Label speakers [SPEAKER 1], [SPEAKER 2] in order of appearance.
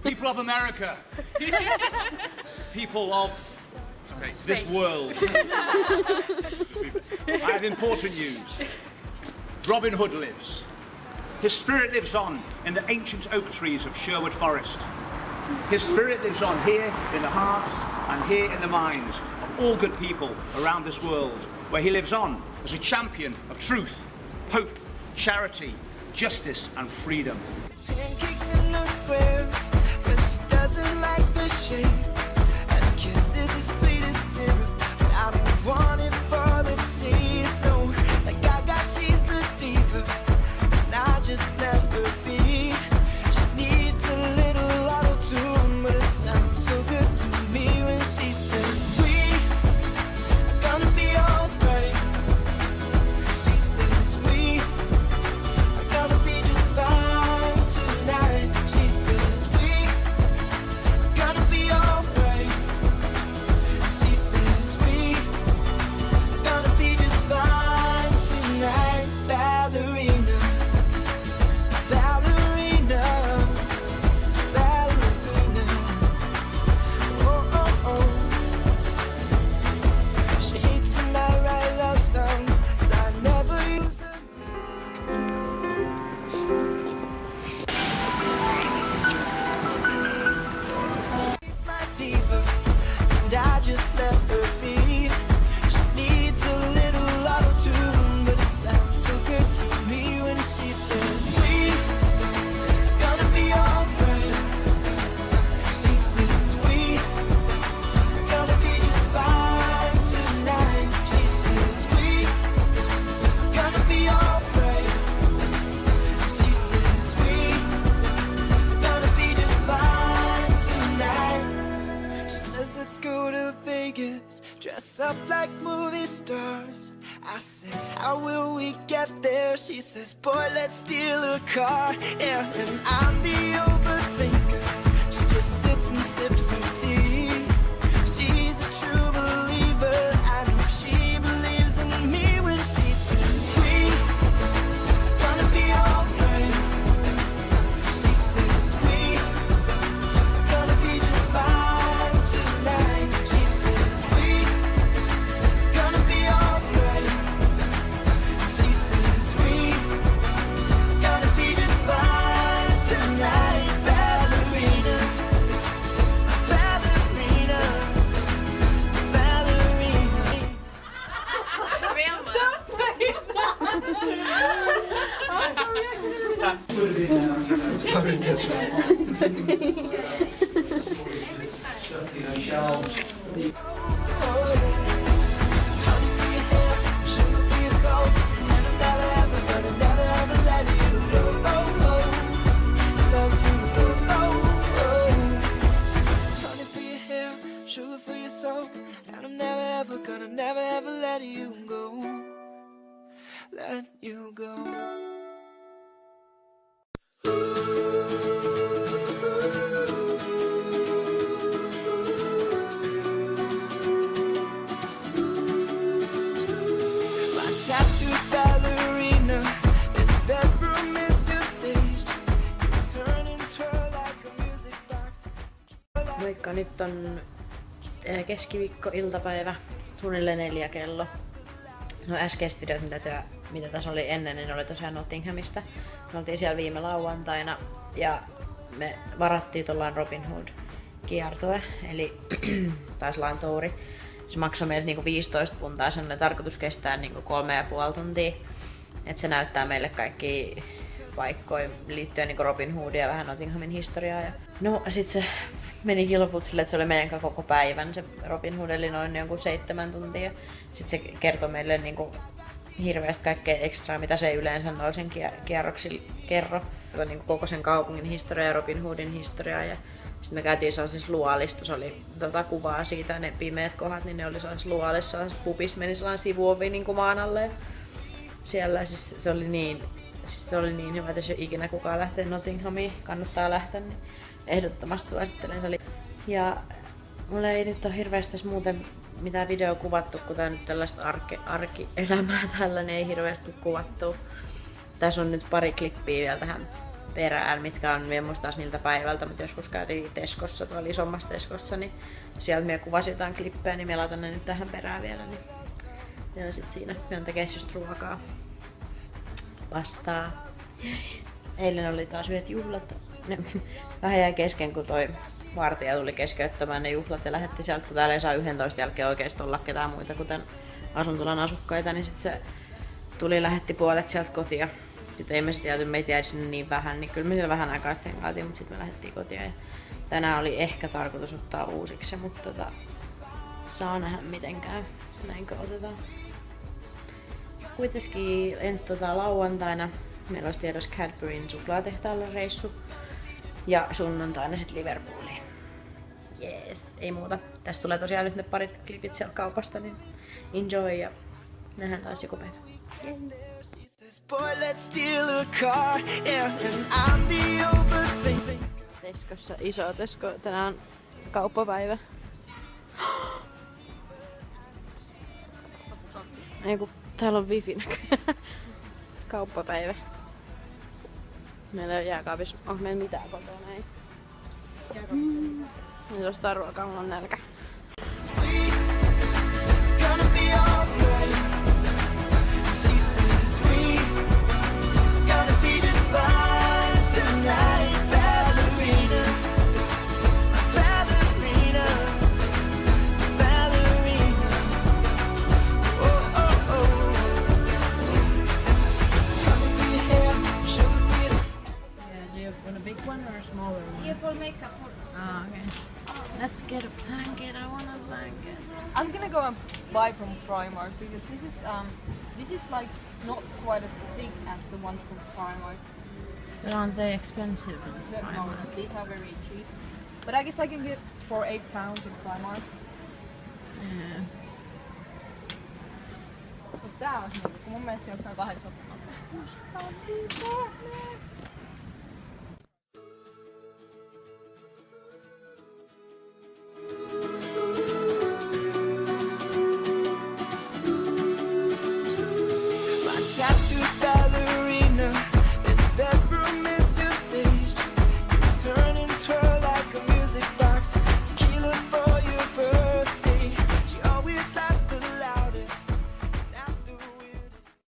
[SPEAKER 1] People of America. People of this world. I have important news. Robin Hood lives. His spirit lives on in the ancient oak trees of Sherwood Forest. His spirit lives on here in the hearts and here in the minds of all good people around this world, where he lives on as a champion of truth, hope, charity, justice and freedom.
[SPEAKER 2] Pancakes in those squares, but she doesn't like the shape. And a kiss is as sweet as syrup, but I don't want it for the taste. No, like Gaga, she's a diva, and I just let her be. She needs a little auto-tune, but it sounds so good to me when she says, we are gonna be alright. She says, we are gonna be just fine tonight. She says, we are gonna be alright. She says, we are gonna be just fine tonight. Ballerina, ballerina, ballerina. Oh, oh, oh. She hates when I write love songs, 'cause I never use them. She's my diva, and I just let her be. She needs a little auto-tune, but it sounds so good to me when she says, we gonna be alright. She says, we gonna be just fine tonight. She says, we gonna be alright. She says, we gonna be just fine tonight. She says, let's go to Vegas, dress up like movie stars. I said, how will we get there? She says, boy, let's steal a car. Yeah, and I'm the overthinker. She just sits and sips some tea. She's a true believer. I know she believes in me when she says, we gonna be alright. She says, we gonna be just fine tonight. She says, we gonna be alright. She says, we gonna be just fine tonight. Ballerina, ballerina, ballerina. Don't say honey for your hair, sugar for your soul, and I'm never ever gonna never ever let you go. Oh, oh, love you. Oh, oh, honey for your hair, sugar for your soul, and I'm never ever gonna never ever let you go. Let you go. My tattooed ballerina, this bedroom is your stage. You turn and twirl like a music box.
[SPEAKER 3] Moikka, nyt on keskiviikko-iltapäivä, suunnilleen 4 kello. No äskeiset videot, mitä tässä oli ennen, niin oli tosiaan Nottinghamista. Me oltiin siellä viime lauantaina ja me varattiin tuollaan Robin Hood kiertue, eli taisi olla touri. Se maksoi meiltä niinku 15 puntaa, sen oli tarkoitus kestää niinku 3,5 tuntia. Et se näyttää meille kaikki paikkoja liittyen niinku Robin Hoodia ja vähän Nottinghamin historiaa. Ja no sit se menikin lopulta silleen, että se oli meidän koko päivän se Robin Hood, eli noin jonkun 7 tuntia. Sitten se kertoi meille niinku hirveästi kaikkea ekstraa, mitä se yleensä noisen kierroksilla kerro. Niinku koko sen kaupungin historiaa ja Robin Hoodin historiaa. Ja sitten me käytiin sellaisessa luolissa, se oli kuvaa siitä, ne pimeät kohdat, niin ne oli sellaisessa luolissa, sellaisessa pubissa, meni sellainen sivuovi niin kuin maan alle. Siellä siis se oli niin hyvä, että jos ei ikinä kukaan lähtee Nottinghamiin, kannattaa lähteä, niin ehdottomasti suosittelen. Se oli. Ja mulla ei nyt ole hirveästi muuten mitään videoa kuvattu, kun tää on nyt tällaista arkielämää, tällainen ei hirveästi kuvattu. Tässä on nyt pari klippiä vielä tähän perään, mitkä on, en muista taas miltä päivältä, mutta joskus käytiin Teskossa, tuolla isommassa Teskossa, niin sieltä me kuvasin jotain klippejä, niin me laitan ne nyt tähän perään vielä. Niin. Ja sit siinä me on tekee just ruokaa, pastaa. Eilen oli taas yhdet juhlat. Ne vähän jäi kesken, kun toi vartija tuli keskeyttämään ne juhlat ja lähetti sieltä, kun täällä ei saa 11 jälkeen oikeesti olla ketään muita kuten asuntolan asukkaita, niin sit se tuli lähetti puolet sieltä kotia. Sitten ei me sit jääty, meitä jäi sinne niin vähän, niin kyllä me siellä vähän aikaa sitten hengaatiin, mutta sitten me lähdettiin kotiin. Ja tänään oli ehkä tarkoitus ottaa uusiksi, mutta saa nähdä miten käy. Näinkö otetaan. Kuitenkin ensi lauantaina meillä olisi tiedossa Cadburyn suklaatehtaalla reissu. Ja sunnuntaina sit Liverpooliin. Jees, ei muuta. Tästä tulee tosiaan nyt ne parit klipit sieltä kaupasta, niin enjoy ja nähdään taas joku päivä.
[SPEAKER 2] Boy, let's steal a car, yeah, and I'm the overthinker.
[SPEAKER 3] Teskossa, iso Tesko, tänään on kauppapäivä. Ei kun täällä on wifi näköjään. Kauppapäivä. Meillä ei ole jääkaapissa, onko meillä mitään kotona? Ei. Nyt ostaa ruokaa, mulla on nälkä.
[SPEAKER 2] Gonna be alright. She says we gonna be just fine tonight. Ballerina, ballerina, ballerina. Oh, oh, oh. Coming through your hair, sugar through your skin.
[SPEAKER 3] Yeah, do you want a big one or a smaller one?
[SPEAKER 4] Yeah, for makeup.
[SPEAKER 3] Ah, okay. Let's get a blanket. I want a blanket.
[SPEAKER 4] I'm gonna go and buy from Primark because this is like not quite as thick as the ones from Primark.
[SPEAKER 3] But aren't they expensive?
[SPEAKER 4] No, these are very cheap. But I guess I can get for £8 in Primark.
[SPEAKER 3] Yeah.
[SPEAKER 4] Mutta tää on niinku, kun mun mielestä se on 8.